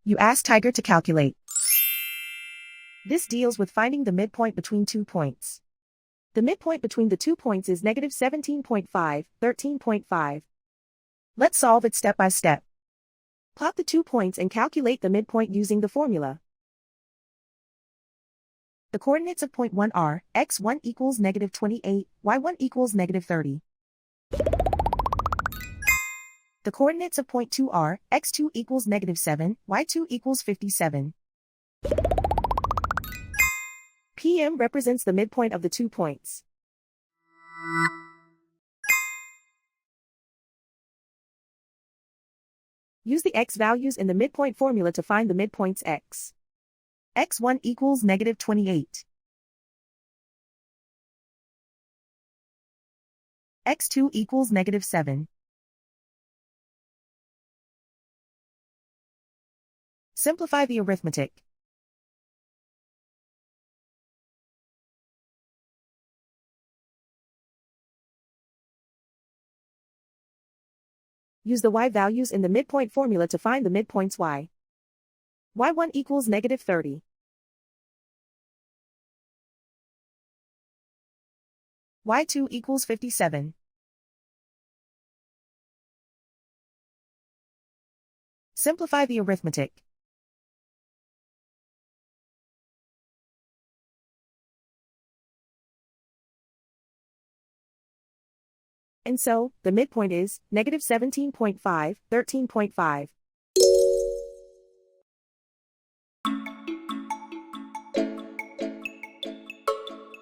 You ask Tiger to calculate. This deals with finding the midpoint between 2 points. The midpoint between the 2 points is negative 17.5, 13.5. Let's solve it step by step. Plot the 2 points and calculate the midpoint using the formula. The coordinates of point 1 are, x1 equals negative 28, y1 equals negative 30. The coordinates of point 2 are, x2 equals negative 7, y2 equals 57. PM represents the midpoint of the 2 points. Use the x values in the midpoint formula to find the midpoints x. x1 equals negative 28. x2 equals negative 7. Simplify the arithmetic. Use the y values in the midpoint formula to find the midpoints y. y1 equals negative 30. y2 equals 57. Simplify the arithmetic. And so, the midpoint is negative 17.5, 13.5.